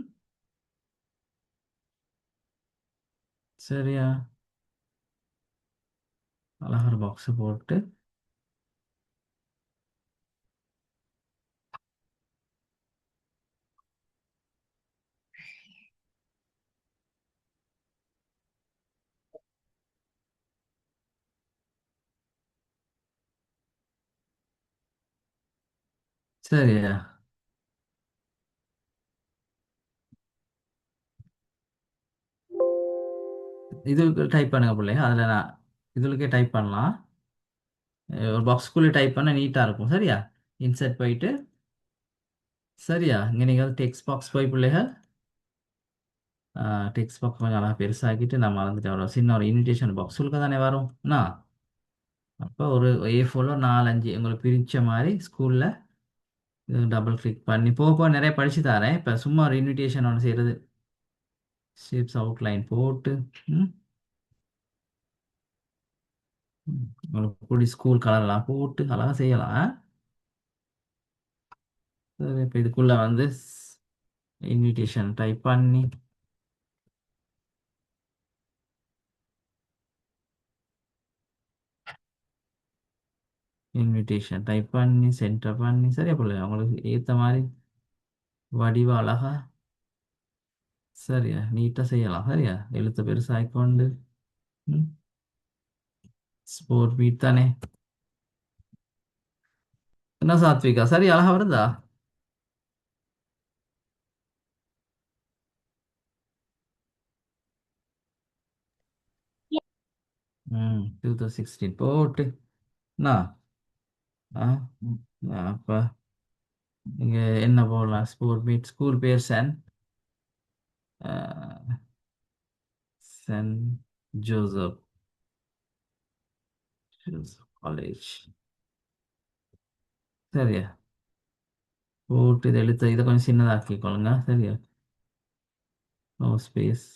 சரியா? அழகா ஒரு பாக்ஸை போட்டு சரியா? இது டைப் பண்ணுங்க பிள்ளைங்க. அதில் நான் இதுலக்கே டைப் பண்ணலாம். ஒரு பாக்ஸ்குள்ளே டைப் பண்ண நீட்டாக இருக்கும். சரியா? இன்சர்ட் போயிட்டு, சரியா? இங்கே நீங்கள் வந்து டெக்ஸ்ட் பாக்ஸ் போய் பிள்ளைகள் டெக்ஸ்ட் பாக்ஸ் கொஞ்சம் அழகாக பெருசாக்கிட்டு நான் மறந்துட்டேன். ஒரு சின்ன ஒரு இன்விடேஷன் பாக்ஸ் சொல்லுங்க தானே வரும்ண்ணா. அப்போ ஒரு A4 4 5 உங்களுக்கு பிரித்த மாதிரி ஸ்கூலில் இது டபுள் கிளிக் பண்ணி போக போக நிறைய படிச்சு தரேன். இப்போ சும்மா ஒரு இன்விடேஷன் ஒன்று செய்கிறது. ஷேப்ஸ் அவுட்லைன் போட்டு ம், உங்களுக்கு பிடி ஸ்கூல் கலர்லாம் போட்டு அழகாக செய்யலாம். சரி, இப்போ இதுக்குள்ளே வந்து இன்விடேஷன் டைப் பண்ணி சென்டர் பண்ணி சரியா போல உங்களுக்கு ஏற்ற மாதிரி வடிவ அழகா சரியா நீட்டாக செய்யலாம். சரியா? எழுத்து பெருசாகிக்கொண்டு ஸ்போர்ட் மீட் தானே. என்ன சாத்விகா, சரி அழகா வருதா? 2016 போட்டு நான் அப்போ இங்கே என்ன போடலாம்? ஸ்போர்ட் மீட் ஸ்கூல் பேர் சென்ட் ஜோசப் காலேஜ். சரியா? போட்டு இதை இதை கொஞ்சம் சின்னதாக்கிக்கொள்ளுங்க. சரியா? No space.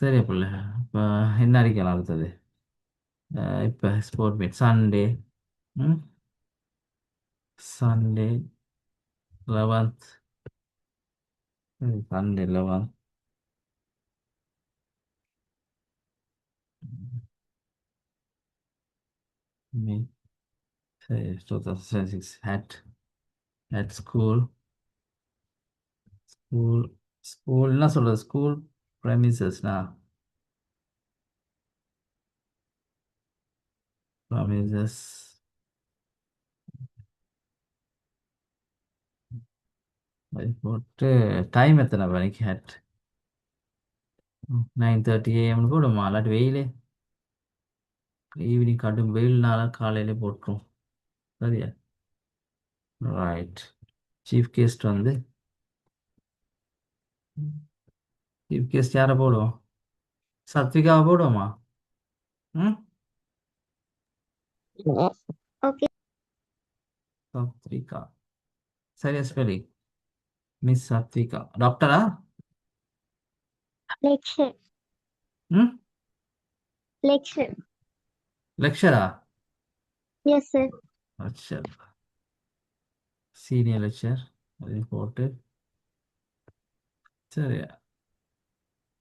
சரியா பிள்ளை? இப்போ என்ன அடிக்கலாம் அடுத்தது? இப்போ sport meet Sunday Sunday 11th Sunday 11th May 2006 at school என்ன சொல்றது? ஸ்கூல் ப்ரெமிசஸ்னா ப்ரெமிசஸ் போட்டு டைம் எத்தனை மணிக்கு? 9:30 AM போடுமா? இல்லாட்டி வெயிலே ஈவினிங் கடும் வெயில்னால காலையிலே போட்டுரும். சரியா? ரைட். சீஃப் கெஸ்ட் வந்து சீஃப் கெஸ்ட் யாரை போடுவோம்? சத்விகாவை போடுவோமா? ம் ஓகே. சத்விகா சரியா ஸ்பெல்லிங்? மிஸ் சத்விகா டாக்டரா? லெக்சர். ம் லெக்சர். லெக்சரா? Yes sir. Lecturer senior lecturer அது போட்டு சரியா?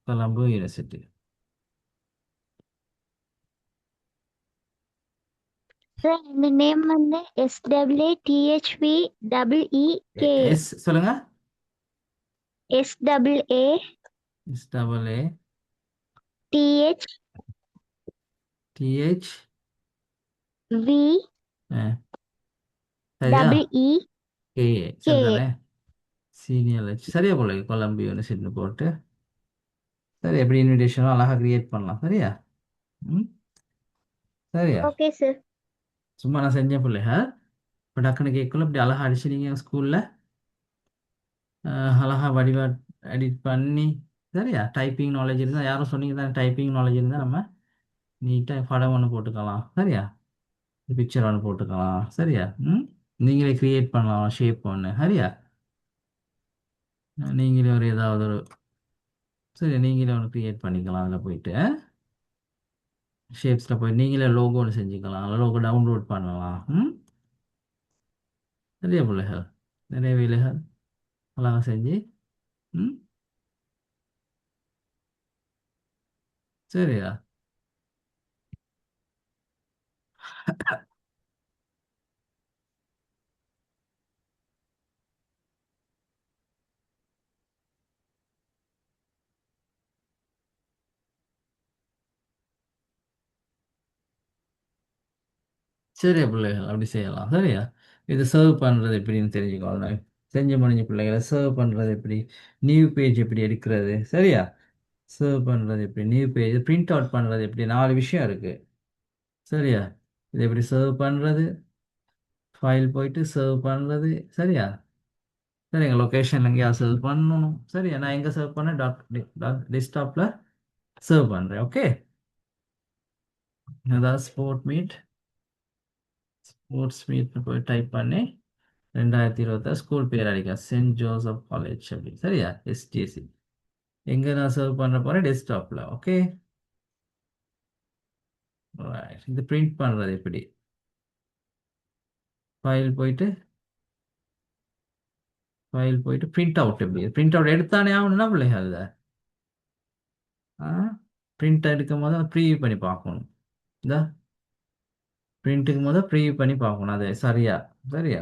கொலம்போ யூனிவர்சிட்டி. சார் இந்த நேம் வந்து SWTHVEEK. எஸ் சொல்லுங்க. SAA SAA TH TH V சரியா? EE KA சரிதானே? சீனியர் லெக்சர் சரியா போல கொலம்போ யூனிவர்சிட்டின்னு போட்டு சரி எப்படி இன்விடேஷனும் அழகாக கிரியேட் பண்ணலாம். சரியா? ம் சரியா? Okay sir. சும்மா நான் செஞ்சேன் பிள்ளைங்க. இப்போ டக்குன்னு கேட்கல இப்படி அழகாக அடிச்சிருங்க ஸ்கூலில் அழகாக வடிவா எடிட் பண்ணி. சரியா? டைப்பிங் நாலேஜ் இருந்தால் யாரும் சொன்னீங்க தான், டைப்பிங் நாலேஜ் இருந்தால் நம்ம நீட்டாக படம் ஒன்று போட்டுக்கலாம். சரியா? பிக்சர் ஒன்று போட்டுக்கலாம். சரியா? நீங்களே க்ரியேட் பண்ணலாம் ஷேப் ஒன்று. சரியா? நீங்களே ஒரு ஏதாவது ஒரு சரி நீங்களே ஒன்று க்ரியேட் பண்ணிக்கலாம். அதில் போயிட்டு ஷேப்ஸில் போய் நீங்களே லோகோ ஒன்று செஞ்சுக்கலாம். லோகோ டவுன்லோட் பண்ணலாம். நிறைய பிள்ளைகள் நிறைய வேலைகள் அழகாக செஞ்சு ம் சரியா? சரியா பிள்ளைகள் அப்படி செய்யலாம். சரியா? இது சர்வ் பண்ணுறது எப்படின்னு தெரிஞ்சுக்கணும். செஞ்சு முடிஞ்ச பிள்ளைகளை சர்வ் பண்ணுறது எப்படி, நியூ பேஜ் எப்படி எடுக்கிறது. சரியா? சர்வ் பண்ணுறது எப்படி, நியூ பேஜ் பிரிண்ட் அவுட் பண்ணுறது எப்படி, 4 விஷயம் இருக்குது. சரியா? இது எப்படி சர்வ் பண்ணுறது, ஃபைல் போயிட்டு சர்வ் பண்ணுறது. சரியா? சரிங்க, லொக்கேஷன் எங்கேயா சர்வ் பண்ணணும். சரியா? நான் எங்கே சர்வ் பண்ணேன்? டெஸ்க்டாப்பில் சர்வ் பண்ணுறேன். ஓகே, அதாவது ஸ்போர்ட்ஸ் மீட்னு போய் டைப் பண்ணி 2026 ஸ்கூல் பேர் அடிக்க சென்ட் ஜோசப் காலேஜ் அப்படி. சரியா? எஸ்டிஎஸ்சி எங்கே நான் சர்வ் பண்ண போகிறேன்? டெஸ்க்டாப்பில். ஓகே, இது பிரிண்ட் பண்ணுறது எப்படி? ஃபைல் போயிட்டு பிரிண்ட் அவுட். எப்படி பிரிண்ட் அவுட் எடுத்தானே ஆகணும்னா பிள்ளைங்க அதில் பிரிண்ட் எடுக்கும் போது ப்ரீவியூ பண்ணி பார்க்கணும். இந்த பிரிண்ட்டுக்கு போது ப்ரீவியூ பண்ணி பார்க்கணும். அது சரியா? சரியா?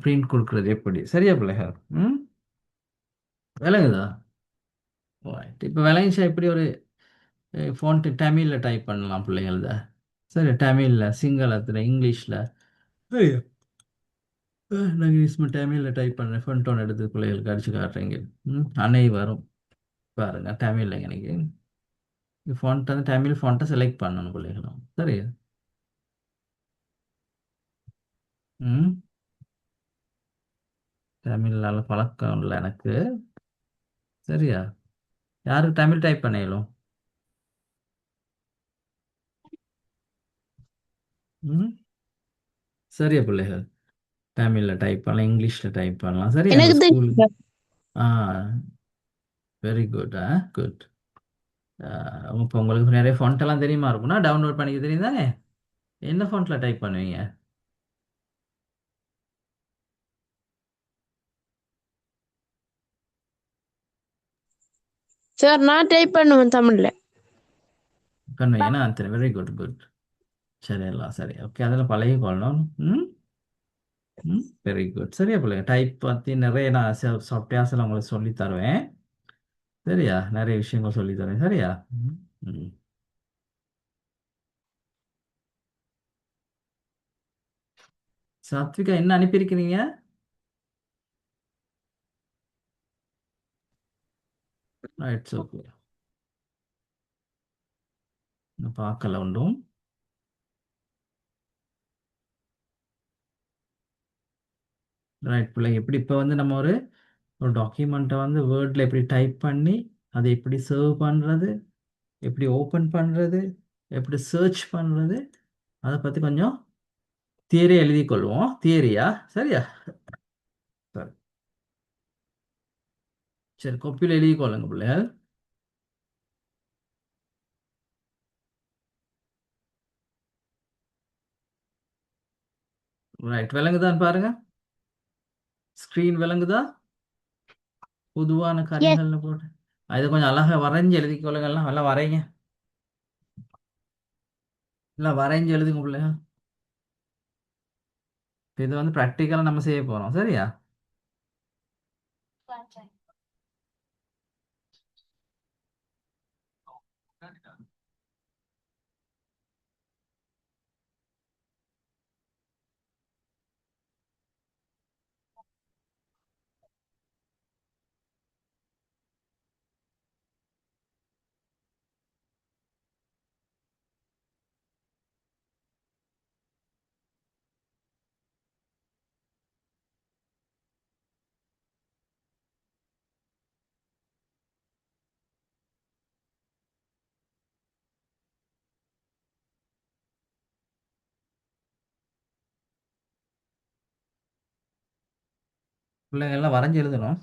பிரிண்ட் கொடுக்குறது எப்படி? சரியா பிள்ளைங்க? விளங்குதா? ரைட், இப்போ விளங்கிச்சா எப்படி ஒரு ஃபோன்ட்டு தமிழில் டைப் பண்ணலாம் பிள்ளைகள் தான். சரி, தமிழில், சிங்களத்தில், இங்கிலீஷில். சரியா? நாங்கள் சும்மா தமிழில் டைப் பண்ணுறேன். ஃபோன் டோன் எடுத்து பிள்ளைகளுக்கு அடிச்சு காட்டுறீங்க. அனைவரும் பாருங்க தமிழில் எனக்கு ஃபாண்ட் வந்து தமிழ் ஃபாண்ட்டை செலக்ட் பண்ணணும் பிள்ளைகளும். சரியா? ம் தமிழ்னால பழக்கம் இல்லை எனக்கு. சரியா? யாருக்கு தமிழ் டைப் பண்ண இயலும்? ம் சரியா பிள்ளைகள்? தமிழில் டைப் பண்ணலாம், இங்கிலீஷில் டைப் பண்ணலாம். சரியா? எனக்கு உங்கள் தெரியும் ஸ்கூலுக்கு. sir. ஆ வெரி குட். குட். இப்போ உங்களுக்கு நிறைய ஃபாண்ட் எல்லாம் தெரியுமா இருக்கும்னா டவுன்லோட் பண்ணிக்க தெரியும் தானே? என்ன ஃபாண்ட்டில் டைப் பண்ணுவீங்க? சார் நான் டைப் பண்ணுவேன் தமிழ்ல. பண்ணுவீங்கன்னா சரி, வெரி குட். குட். சரி, எல்லாம் சரி. ஓகே, அதில் பழகிக்கொள்ளணும். ம் வெரி குட். சரியா பிள்ளைங்க? டைப் பற்றி நிறைய நான் சாஃப்ட்வேர்ஸில் உங்களுக்கு சொல்லி தருவேன். சரியா? நிறைய விஷயங்கள் சொல்லி தரேன். சரியா? ம் ம். சாத்விகா என்ன அனுப்பியிருக்கிறீங்க? ரைட்ஸ் ஓகே, நான் பார்க்கல ஒன்றும். ரைட் பிள்ளைங்க, எப்படி இப்போ வந்து நம்ம ஒரு ஒரு டாக்குமெண்ட்டை வந்து வேர்டில் எப்படி டைப் பண்ணி அதை எப்படி சர்வ் பண்ணுறது, எப்படி ஓப்பன் பண்ணுறது, எப்படி சர்ச் பண்ணுறது, அதை பற்றி கொஞ்சம் தியரி எழுதி கொள்வோம். தியரியா? சரியா? சரி, சரி, கொப்பியில் எழுதி கொள்ளுங்க பிள்ளைகள். ரைட், விளங்குதான்னு பாருங்க. ஸ்க்ரீன் விளங்குதா? பொதுவான Yes. கருவிகள்னு போட்டு அதை கொஞ்சம் அழகாக வரைஞ்சி எழுதிக்கொள்ளுங்க. எல்லாம் நல்லா வரைங்க. எல்லாம் வரைஞ்சி எழுதுங்க பிள்ளைங்க. இது வந்து ப்ராக்டிக்கலாக நம்ம செய்ய போகிறோம். சரியா? பிள்ளைங்க எல்லாம் வரைஞ்சி எழுதணும்.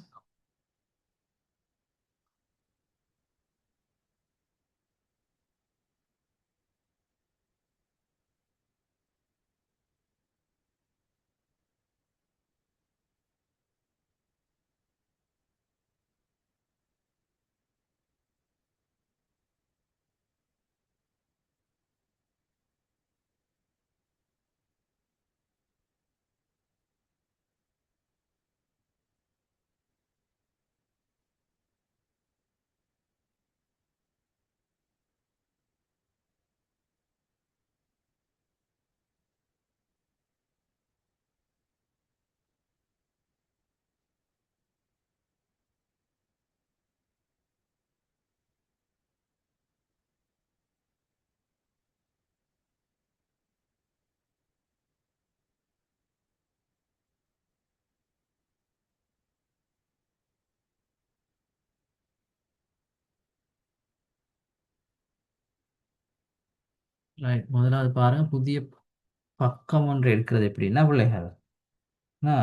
ரைட். முதலாவது பாருங்க, புதிய பக்கம் ஒன்று எடுக்கிறது எப்படின்னா பிள்ளைகள் ஆ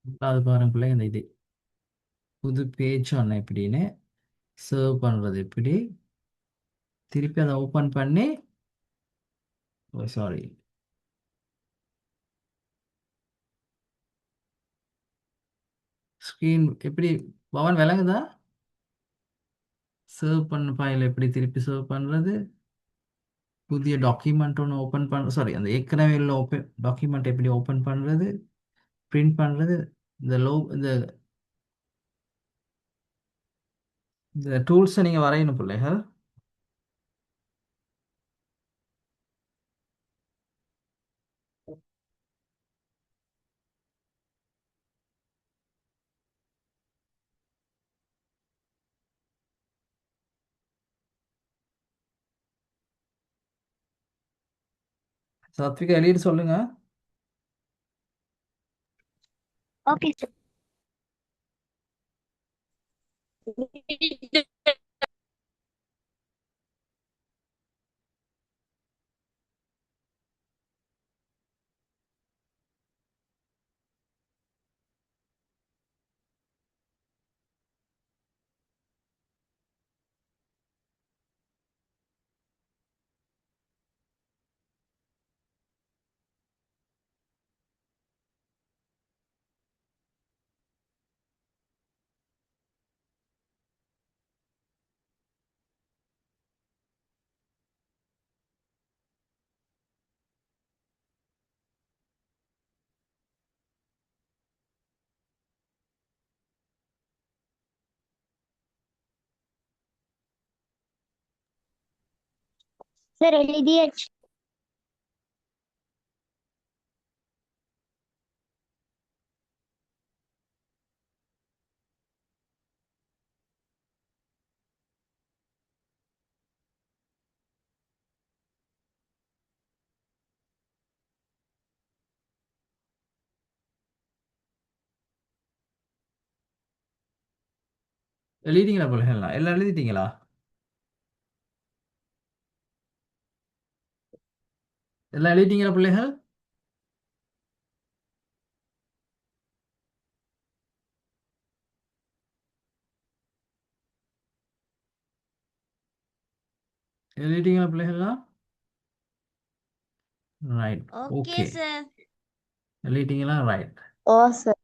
முதலாவது பாருங்க பிள்ளை, இந்த இது புது பேஜ் ஒன்று எப்படின்னு சர்வ் பண்ணுறது எப்படி, திருப்பி அதை ஓப்பன் பண்ணி சாரி ஸ்க்ரீன் எப்படி பவன் விளங்குதா? சர்வ் பண்ண ஃபைல் எப்படி திருப்பி சர்வ் பண்ணுறது, புதிய டாக்குமெண்ட் ஒன்று ஓப்பன் பண்ண சாரி அந்த ஏற்கனவே உள்ள ஓப்பன் டாக்குமெண்ட் எப்படி ஓப்பன் பண்ணுறது, பிரிண்ட் பண்ணுறது, இந்த இந்த இந்த டூல்ஸை நீங்கள் வரையணும் பிள்ளைகள். சத்விகா எழுதிட்டு சொல்லுங்க. Okay sir. சார் எழுதியாச்சு. எழுதிட்டீங்களா பிள்ளைகள்? எல்லாம் எழுதிட்டீங்களா? எல்லாம் எழுதிட்டீங்களா பிள்ளைகள்? எழுதிட்டீங்களா பிள்ளைகள்லாம்? ரைட். Okay okay, sir. எழுதிட்டீங்களா? ரைட். ஓ சார்.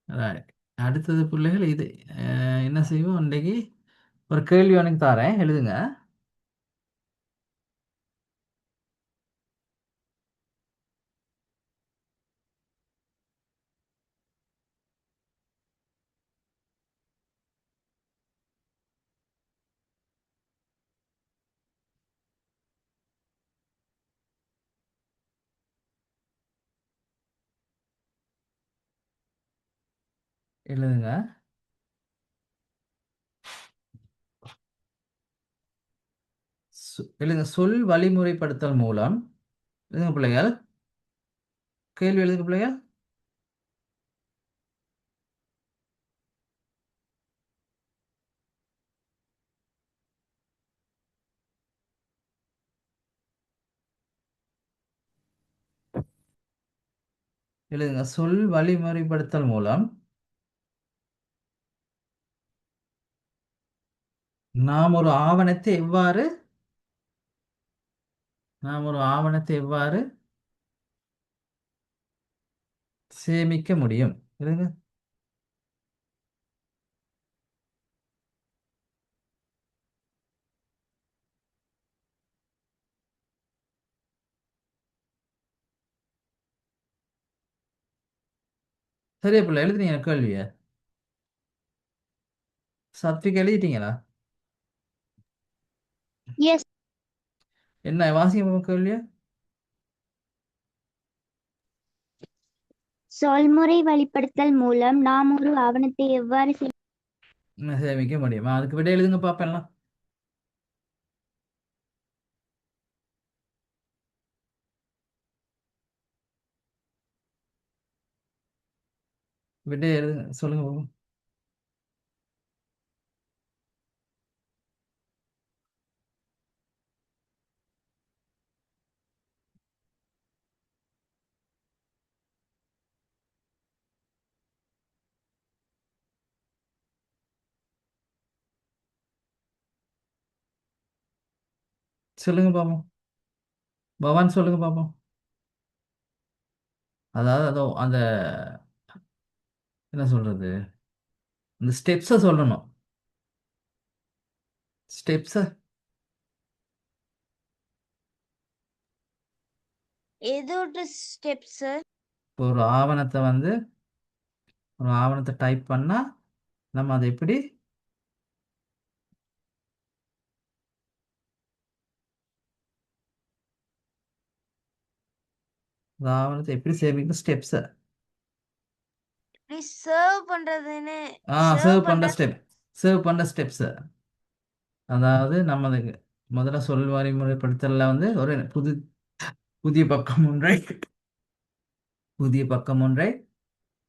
ரைட். அடுத்தது பிள்ளைகள் இது என்ன செய்வோம் இன்றைக்கு, ஒரு கேள்வி எனக்கு தாரேன், எழுதுங்க. எழுதுங்க. எழுதுங்க. சொல் வழிமுறைப்படுத்தல் மூலம் எழுதுங்க பிள்ளைகள். கேள்வி எழுதுங்க பிள்ளைகள். எழுதுங்க. சொல் வழிமுறைப்படுத்தல் மூலம் நாம் ஒரு ஆவணத்தை எவ்வாறு சேமிக்க முடியும்? எழுதுங்க. சரியா பிள்ளை, எழுதுனீங்க கேள்விய? சத்விக் எழுதிட்டீங்களா? எஸ். என்ன வாசிங்க கேள்விய? சொல்முறை வழிப்படுத்தல் மூலம் நாம் ஒரு ஆவணத்தை எவ்வாறு சேமிக்க முடியுமா? அதுக்கு விட எழுதுங்க பாப்பெல்லாம். விட எழுதுங்க, சொல்லுங்க பாப்போம். சொல்லுங்க பாப்போம். பவான் சொல்லுங்க பாப்போம். அதாவது அதோ அந்த என்ன சொல்றது, அந்த ஸ்டெப்ஸை சொல்லணும். ஸ்டெப்ஸை எதோட ஸ்டெப்ஸ்? ஒரு ஆவணத்தை டைப் பண்ணா நம்ம அதை எப்படி ஆவணத்தை எப்படி சேமிக்கணும்? ஸ்டெப்ஸை சர்வ் பண்றதுன்னு சர்வ் பண்ணுற ஸ்டெப்ஸை. அதாவது நம்ம அதுக்கு முதல்ல சொல் வழிமுறைப்படுத்தல வந்து ஒரு புதிய பக்கம் ஒன்றை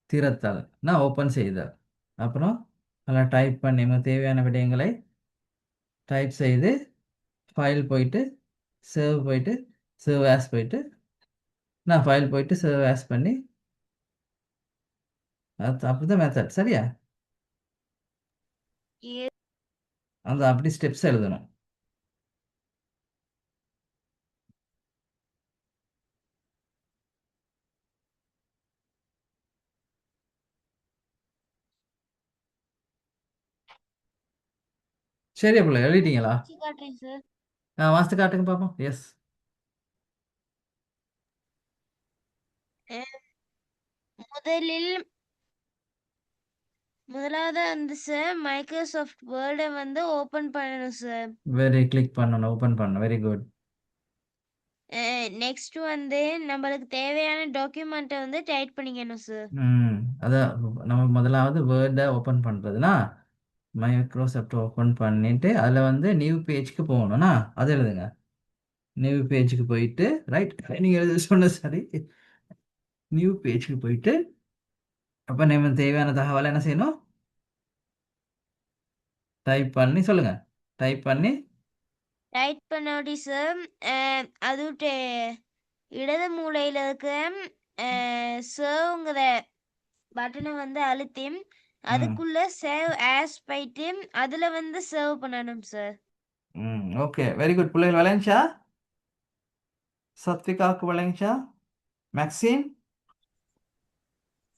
திறத்தல், நான் ஓப்பன் செய்தல். அப்புறம் அதில் டைப் பண்ணி நமக்கு தேவையான விடயங்களை டைப் செய்து ஃபைல் போயிட்டு சேவ் ஆஸ் போயிட்டு நான் ஃபைல் போயிட்டு சேவ் ஆஸ் பண்ணி அப்படிதான் மெத்தட். சரியா? அந்த அப்படி ஸ்டெப்ஸ் எழுதணும். சரி பிள்ளை, எழுதிட்டீங்களா? காட்டுறேன் சார். வாசித்து காட்டுங்க பார்ப்போம். எஸ். முதலாவது வந்து சார் மைக்ரோசாஃப்ட் வேர்டை வந்து ஓபன் பண்ணணும் சார். கிளிக் பண்ணணும், ஓப்பன் பண்ணணும். Very good. நெக்ஸ்ட் வந்து நம்மளுக்கு தேவையான டாக்குமெண்ட்டை வந்து டைப் பண்ணிக்கணும் சார். அதான் நம்ம முதலாவது வேர்டை ஓப்பன் பண்ணுறதுனா மைக்ரோசாஃப்ட் ஓப்பன் பண்ணிட்டு அதில் வந்து நியூ பேஜ்க்கு போகணும்னா அது எழுதுங்க. நியூ பேஜுக்கு போயிட்டு ரைட், நீங்கள் எழுத சொன்ன சரி. நியூ பேஜுக்கு போயிட்டு அப்போ நம்ம தேவையான தகவலை என்ன செய்யணும்? டைப் பண்ணி சொல்லுங்க. டைப் பண்ணோடி சார் அது இடது மூலையில் இருக்க சர்வ்ங்கிற பட்டனை வந்து அழுத்தி அதுக்குள்ள சேவ் ஆஸ் போயிட்டு அதுல வந்து சர்வ் பண்ணணும் சார். Okay, very good. பிள்ளைகள் விளைஞ்சா? சத்விகாவுக்கு விளைஞ்சா? மேக்ஸிம்?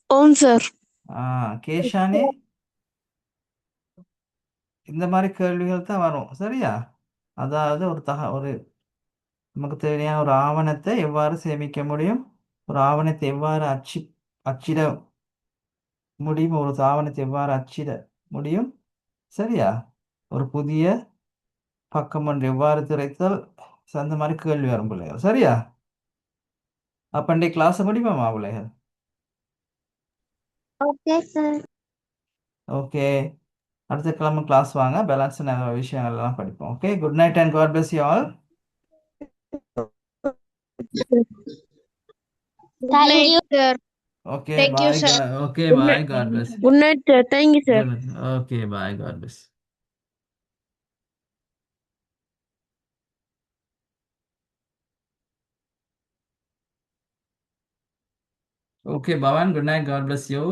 అవును సార్. கேஷானி? இந்த மாதிரி கேள்விகள் தான் வரும். சரியா? அதாவது ஒரு நமக்கு தேவையான ஒரு ஆவணத்தை எவ்வாறு சேமிக்க முடியும், ஒரு ஆவணத்தை எவ்வாறு அச்சிட முடியும், ஒரு ஆவணத்தை எவ்வாறு அச்சிட முடியும். சரியா? ஒரு புதிய பக்கம் ஒன்று எவ்வாறு திறத்தல், அந்த மாதிரி கேள்வி வரும் பிள்ளைகள். சரியா? அப்போ இன்றைக்கு கிளாஸை முடிப்போமா பிள்ளைகள்? Okay sir. ஓகே, அடுத்த கிழமை கிளாஸ் வாங்க, பேலன்ஸ் விஷயங்கள் எல்லாம் படிப்போம். Okay, good night and God bless you all. Good Thank night you. Sir. Okay, Thank you, bye. sir. Okay, Good bye. night. God bless. Good night, sir. Thank you, sir. Okay, bye. God bless. Okay Pavan, good night, God bless you.